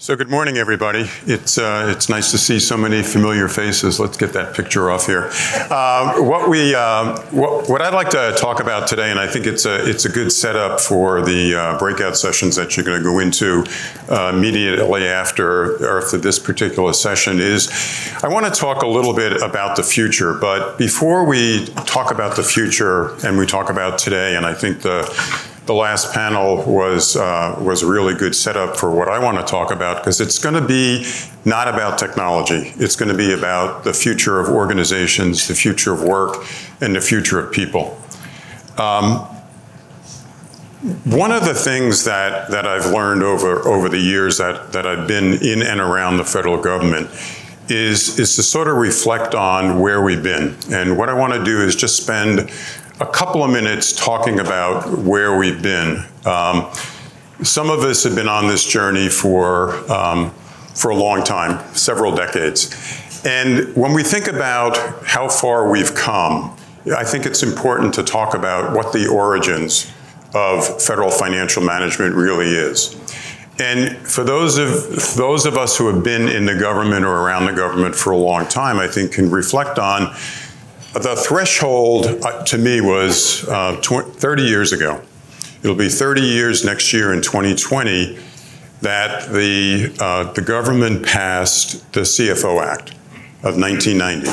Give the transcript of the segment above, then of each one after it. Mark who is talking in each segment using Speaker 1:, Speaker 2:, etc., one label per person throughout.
Speaker 1: So good morning, everybody. It's nice to see so many familiar faces. Let's get that picture off here. What I'd like to talk about today, and I think it's a good setup for the breakout sessions that you're going to go into immediately after this particular session, is I want to talk a little bit about the future. But before we talk about the future and we talk about today, and I think the last panel was a really good setup for what I want to talk about, because it's going to be not about technology. It's going to be about the future of organizations, the future of work, and the future of people. One of the things that I've learned over the years that I've been in and around the federal government is to sort of reflect on where we've been. And what I want to do is just spend a couple of minutes talking about where we've been. Some of us have been on this journey for a long time, several decades. And when we think about how far we've come, I think it's important to talk about what the origins of federal financial management really is. And for those of us who have been in the government or around the government for a long time, I think can reflect on the threshold, to me, was 30 years ago. It'll be 30 years next year in 2020 that the government passed the CFO Act of 1990.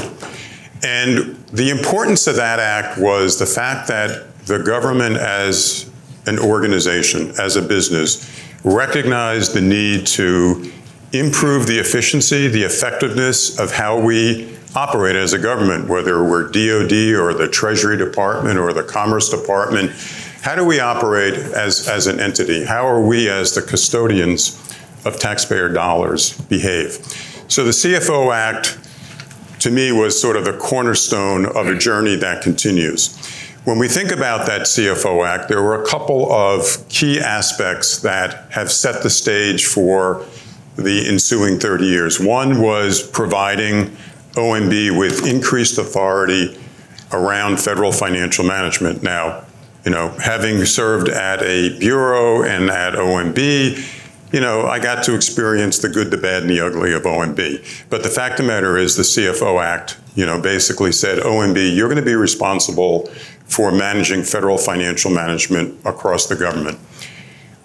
Speaker 1: And the importance of that act was the fact that the government as an organization, as a business, recognized the need to improve the efficiency, the effectiveness of how we operate as a government, whether we're DOD or the Treasury Department or the Commerce Department. How do we operate as an entity? How are we as the custodians of taxpayer dollars behave? So the CFO Act, to me, was sort of the cornerstone of a journey that continues. When we think about that CFO Act, there were a couple of key aspects that have set the stage for the ensuing 30 years. One was providing OMB with increased authority around federal financial management. Now, having served at a bureau and at OMB, I got to experience the good, the bad, and the ugly of OMB. But the fact of the matter is the CFO Act, basically said, OMB, you're going to be responsible for managing federal financial management across the government.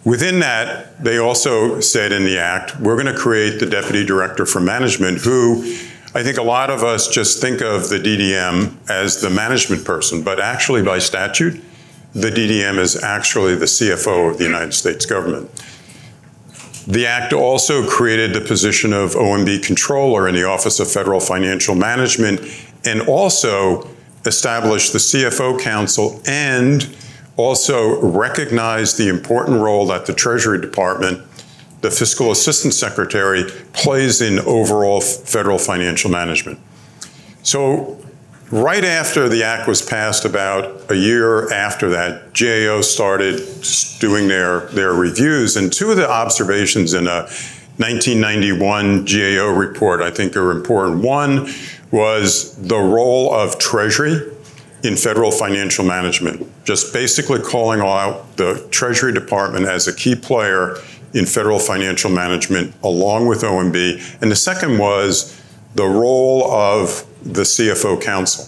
Speaker 1: Within that, they also said in the Act, we're going to create the Deputy Director for Management, who I think a lot of us just think of the DDM as the management person, but actually by statute, the DDM is actually the CFO of the United States government. The Act also created the position of OMB Controller in the Office of Federal Financial Management, and also established the CFO Council, and also recognized the important role that the Treasury Department, the Fiscal Assistant Secretary, plays in overall federal financial management. So right after the Act was passed, about a year after that, GAO started doing their reviews, and two of the observations in a 1991 GAO report I think are important. One was the role of Treasury in federal financial management, just basically calling out the Treasury Department as a key player in federal financial management along with OMB. And the second was the role of the CFO Council.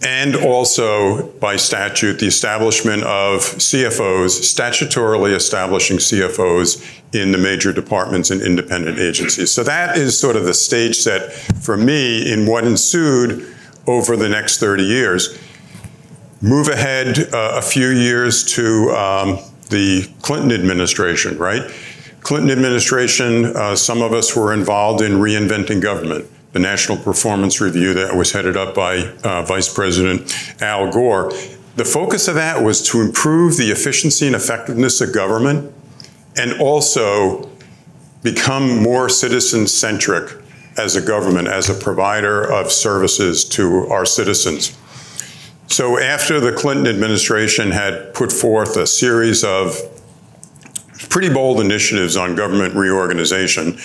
Speaker 1: And also, by statute, the establishment of CFOs, statutorily establishing CFOs in the major departments and independent agencies. So that is sort of the stage set for me in what ensued over the next 30 years. Move ahead a few years to the Clinton administration, right? Clinton administration, some of us were involved in Reinventing Government, the National Performance Review that was headed up by Vice President Al Gore. The focus of that was to improve the efficiency and effectiveness of government and also become more citizen-centric as a government, as a provider of services to our citizens. So after the Clinton administration had put forth a series of pretty bold initiatives on government reorganization,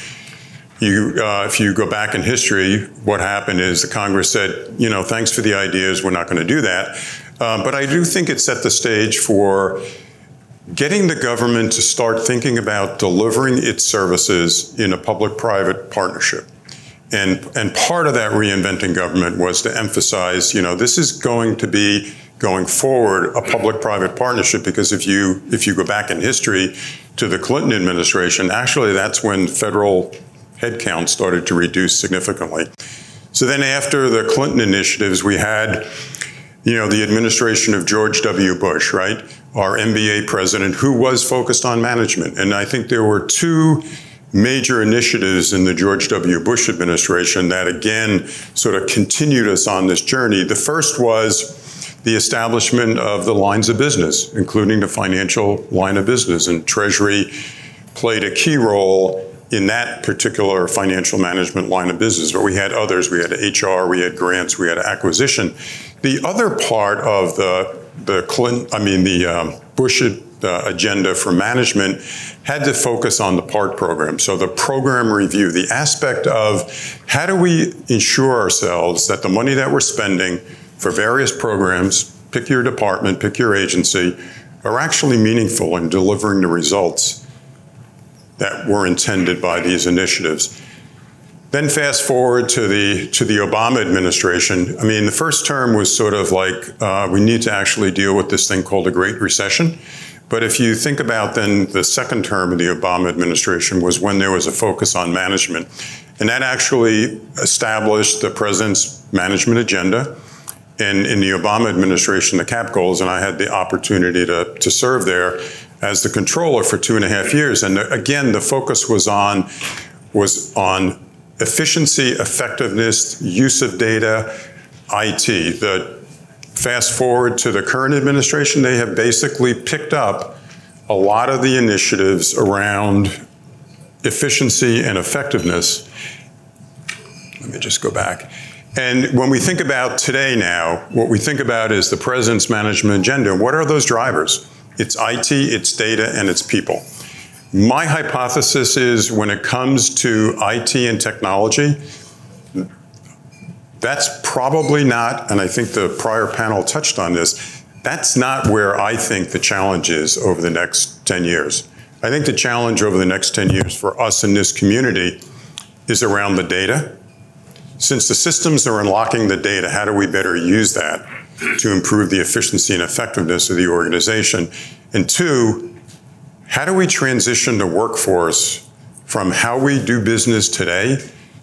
Speaker 1: if you go back in history, what happened is the Congress said, thanks for the ideas, we're not going to do that. But I do think it set the stage for getting the government to start thinking about delivering its services in a public-private partnership. And part of that reinventing government was to emphasize, this is going to be, going forward, a public-private partnership, because if you go back in history to the Clinton administration, actually that's when federal headcount started to reduce significantly. So then after the Clinton initiatives, we had, the administration of George W. Bush, right? Our MBA president, who was focused on management. And I think there were two major initiatives in the George W. Bush administration that, again, sort of continued us on this journey. The first was the establishment of the lines of business, including the financial line of business. And Treasury played a key role in that particular financial management line of business. But we had others. We had HR, we had grants, we had acquisition. The other part of the Bush agenda for management had to focus on the PART program. So the program review, the aspect of how do we ensure ourselves that the money that we're spending for various programs, pick your department, pick your agency, are actually meaningful in delivering the results that were intended by these initiatives. Then fast forward to the Obama administration. The first term was sort of like, we need to actually deal with this thing called the Great Recession. But if you think about then the second term of the Obama administration was when there was a focus on management. And that actually established the president's management agenda. And in the Obama administration, the CAP goals, and I had the opportunity to serve there as the controller for 2.5 years. And again, the focus was on efficiency, effectiveness, use of data, IT. Fast forward to the current administration, they have basically picked up a lot of the initiatives around efficiency and effectiveness. Let me just go back. And when we think about today now, what we think about is the president's management agenda. What are those drivers? It's IT, it's data, and it's people. My hypothesis is when it comes to IT and technology, that's probably not, and I think the prior panel touched on this, that's not where I think the challenge is over the next 10 years. I think the challenge over the next 10 years for us in this community is around the data. Since the systems are unlocking the data, how do we better use that to improve the efficiency and effectiveness of the organization? And two, how do we transition the workforce from how we do business today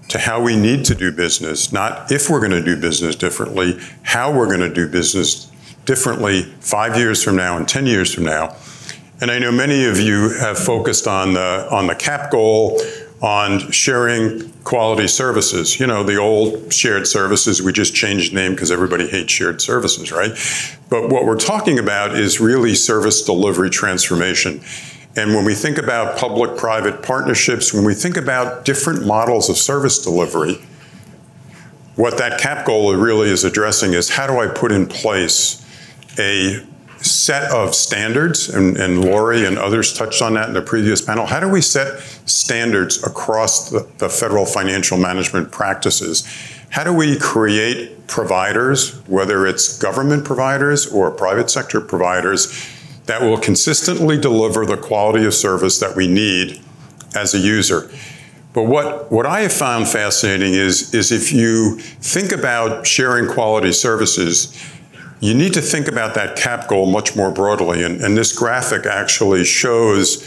Speaker 1: to how we need to do business, not if we're going to do business differently, how we're going to do business differently 5 years from now and 10 years from now. And I know many of you have focused on the CAP goal, on sharing quality services. The old shared services, we just changed the name because everybody hates shared services, right? But what we're talking about is really service delivery transformation. And when we think about public-private partnerships, when we think about different models of service delivery, what that CAP goal really is addressing is how do I put in place a set of standards, and Lori and others touched on that in the previous panel. How do we set standards across the federal financial management practices? How do we create providers, whether it's government providers or private sector providers, that will consistently deliver the quality of service that we need as a user? But what I have found fascinating is if you think about sharing quality services, you need to think about that CAP goal much more broadly. And this graphic actually shows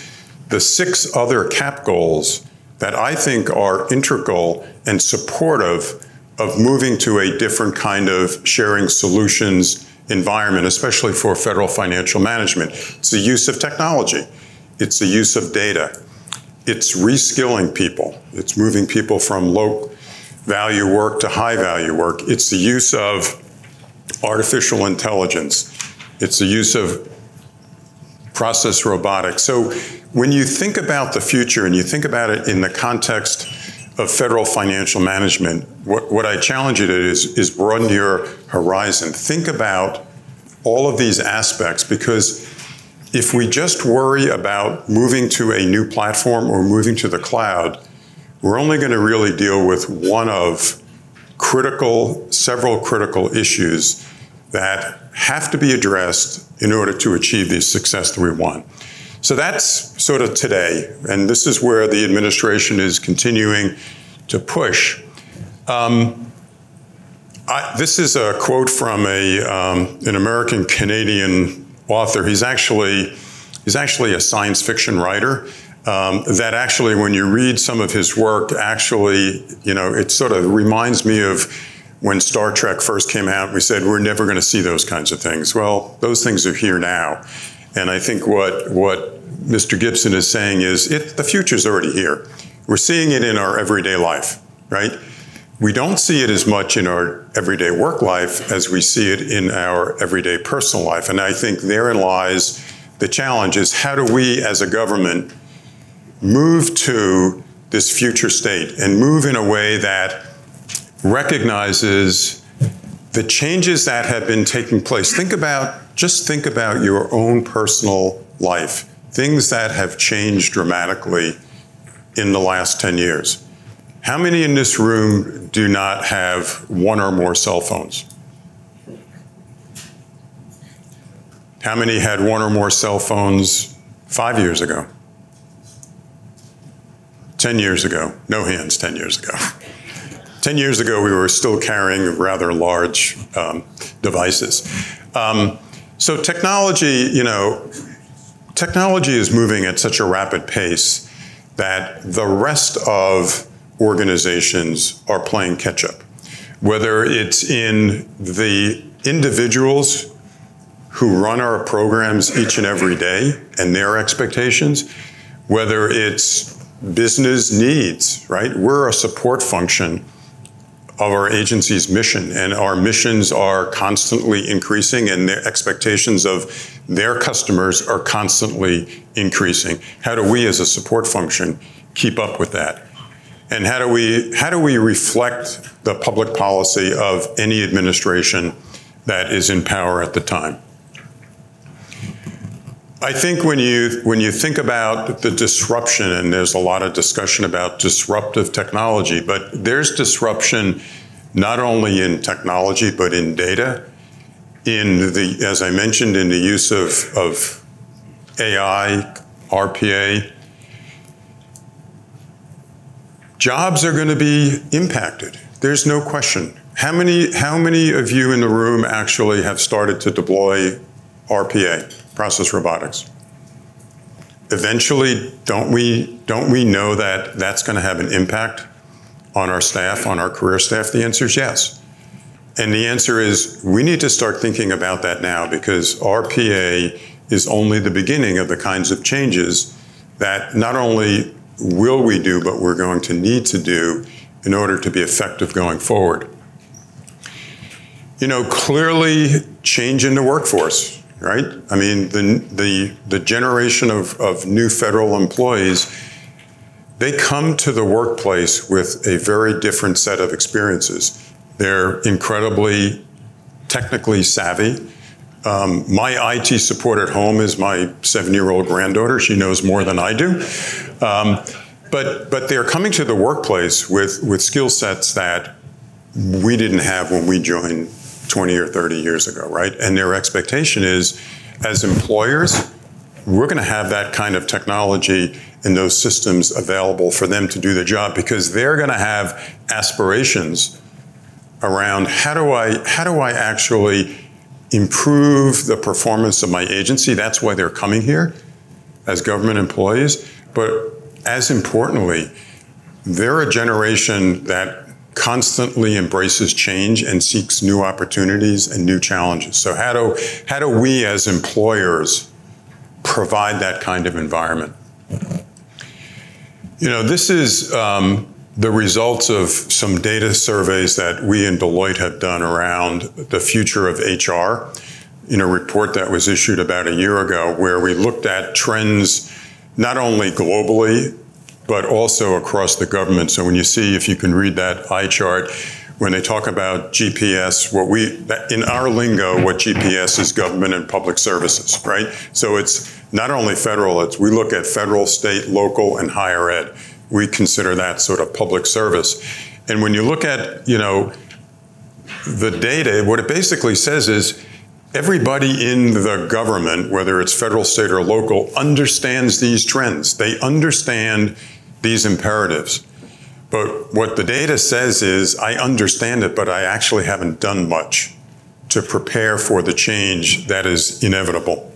Speaker 1: the 6 other CAP goals that I think are integral and supportive of moving to a different kind of sharing solutions environment, especially for federal financial management. It's the use of technology. It's the use of data. It's reskilling people. It's moving people from low value work to high value work. It's the use of artificial intelligence. It's the use of process robotics. So when you think about the future and you think about it in the context of federal financial management, what I challenge you to do is broaden your horizon. Think about all of these aspects, because if we just worry about moving to a new platform or moving to the cloud, we're only going to really deal with one of several critical issues that have to be addressed in order to achieve the success that we want. So that's sort of today, and this is where the administration is continuing to push. This is a quote from an American-Canadian author. He's actually a science fiction writer. That actually, when you read some of his work, actually, it sort of reminds me of when Star Trek first came out. We said we're never going to see those kinds of things. Well, those things are here now, and I think what Mr. Gibson is saying is the future's already here. We're seeing it in our everyday life, right? We don't see it as much in our everyday work life as we see it in our everyday personal life. And I think therein lies the challenge, is how do we as a government move to this future state and move in a way that recognizes the changes that have been taking place. Just think about your own personal life, things that have changed dramatically in the last 10 years. How many in this room do not have one or more cell phones? How many had one or more cell phones 5 years ago? 10 years ago? No hands 10 years ago. 10 years ago, we were still carrying rather large devices. So technology is moving at such a rapid pace that the rest of organizations are playing catch up. Whether it's in the individuals who run our programs each and every day and their expectations, whether it's business needs, right? We're a support function of our agency's mission, and our missions are constantly increasing, and their expectations of their customers are constantly increasing. How do we as a support function keep up with that? And how do we reflect the public policy of any administration that is in power at the time? I think when you think about the disruption, and there's a lot of discussion about disruptive technology, but there's disruption not only in technology, but in data, as I mentioned, in the use of AI, RPA. Jobs are going to be impacted. There's no question. How many of you in the room actually have started to deploy RPA, process robotics? Eventually, don't we know that that's going to have an impact on our staff, on our career staff? The answer is yes. And the answer is we need to start thinking about that now, because RPA is only the beginning of the kinds of changes that not only will we do, but we're going to need to do in order to be effective going forward. Clearly change in the workforce, right? I mean, the generation of new federal employees, they come to the workplace with a very different set of experiences. They're incredibly technically savvy. My IT support at home is my 7-year-old granddaughter. She knows more than I do. But they're coming to the workplace with skill sets that we didn't have when we joined 20 or 30 years ago, right? And their expectation is, as employers, we're going to have that kind of technology and those systems available for them to do the job, because they're going to have aspirations around how do I actually improve the performance of my agency. That's why they're coming here as government employees. But as importantly, they're a generation that constantly embraces change and seeks new opportunities and new challenges. So how do we as employers provide that kind of environment? This is the results of some data surveys that we in Deloitte have done around the future of HR in a report that was issued about a year ago, where we looked at trends not only globally, but also across the government. So when you see, if you can read that eye chart, when they talk about GPS, in our lingo, what GPS is government and public services, right? So it's not only federal, we look at federal, state, local, and higher ed. We consider that sort of public service. And when you look at, the data, what it basically says is everybody in the government, whether it's federal, state, or local, understands these trends. They understand these imperatives. But what the data says is, I understand it, but I actually haven't done much to prepare for the change that is inevitable.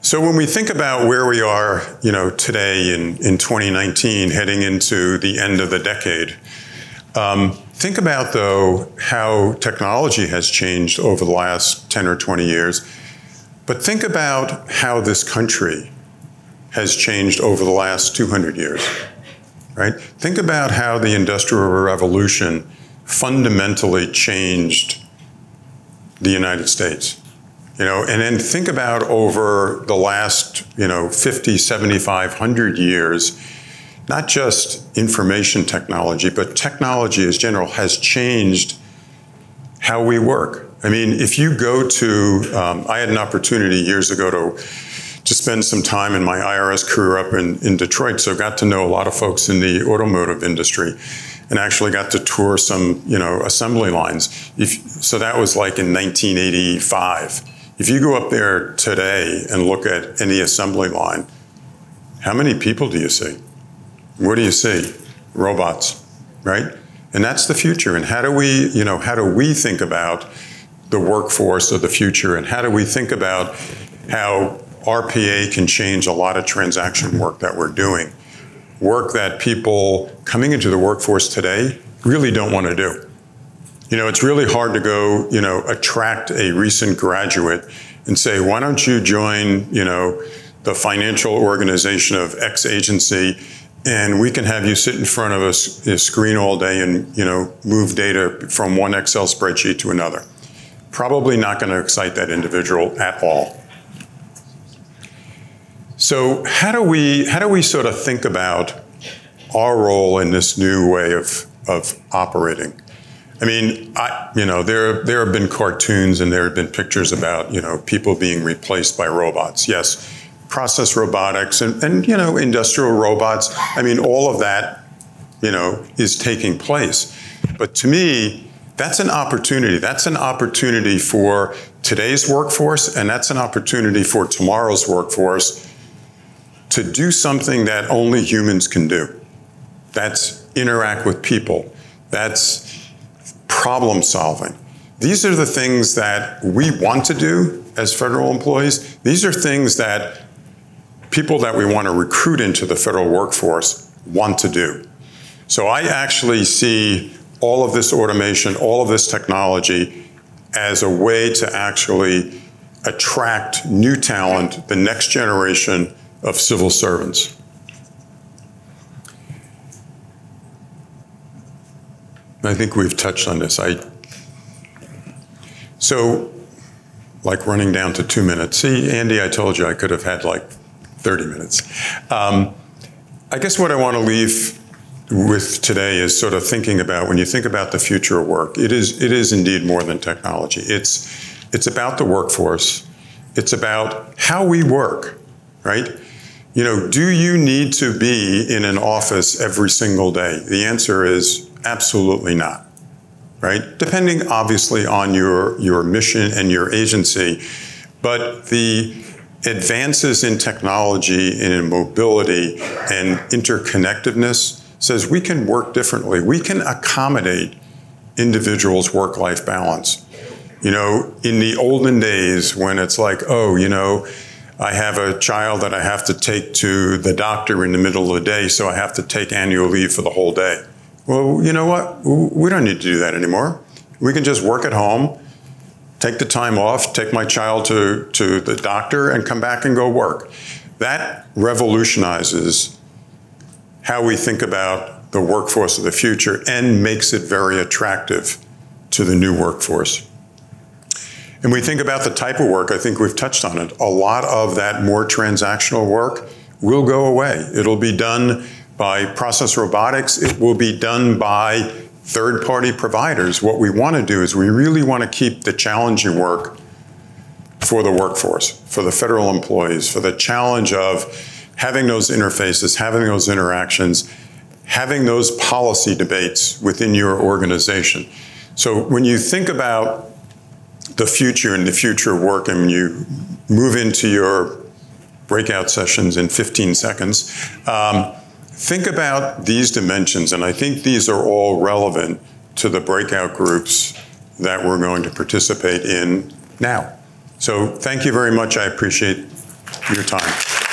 Speaker 1: So when we think about where we are, today in 2019, heading into the end of the decade, think about, though, how technology has changed over the last 10 or 20 years. But think about how this country has changed over the last 200 years, right? Think about how the Industrial Revolution fundamentally changed the United States. And then think about over the last, 50, 75, 100 years, not just information technology, but technology as general has changed how we work. I mean, if you go to, I had an opportunity years ago to spend some time in my IRS career up in Detroit, so got to know a lot of folks in the automotive industry and actually got to tour some, assembly lines. So that was like in 1985. If you go up there today and look at any assembly line, how many people do you see? What do you see? Robots, right? And that's the future. And how do we think about the workforce of the future? And how do we think about how RPA can change a lot of transaction work that we're doing? Work that people coming into the workforce today really don't want to do. It's really hard to go, attract a recent graduate and say, why don't you join, the financial organization of X agency, and we can have you sit in front of a screen all day and, move data from one Excel spreadsheet to another. Probably not going to excite that individual at all. So how do we sort of think about our role in this new way of operating? I mean, there have been cartoons and there have been pictures about, people being replaced by robots. Yes, process robotics and industrial robots. I mean, all of that, is taking place. But to me, that's an opportunity. That's an opportunity for today's workforce, and that's an opportunity for tomorrow's workforce to do something that only humans can do. That's interact with people. That's problem solving. These are the things that we want to do as federal employees. These are things that people that we want to recruit into the federal workforce want to do. So I actually see all of this automation, all of this technology as a way to actually attract new talent, the next generation of civil servants. I think we've touched on this. So, like running down to 2 minutes. See, Andy, I told you I could have had like 30 minutes. I guess what I want to leave with today is sort of thinking about, when you think about the future of work, it is indeed more than technology. It's about the workforce. It's about how we work, right? Do you need to be in an office every single day? The answer is absolutely not, right? Depending obviously on your mission and your agency, but the advances in technology and in mobility and interconnectedness says we can work differently. We can accommodate individuals' work-life balance. In the olden days when it's like, I have a child that I have to take to the doctor in the middle of the day, so I have to take annual leave for the whole day. Well, you know what? We don't need to do that anymore. We can just work at home, take the time off, take my child to the doctor, and come back and go work. That revolutionizes how we think about the workforce of the future and makes it very attractive to the new workforce. And we think about the type of work, I think we've touched on it. A lot of that more transactional work will go away. It'll be done by process robotics. It will be done by third-party providers. What we want to do is we really want to keep the challenging work for the workforce, for the federal employees, for the challenge of having those interfaces, having those interactions, having those policy debates within your organization. So when you think about the future and the future of work, and you move into your breakout sessions in 15 seconds, think about these dimensions, and I think these are all relevant to the breakout groups that we're going to participate in now. So thank you very much. I appreciate your time.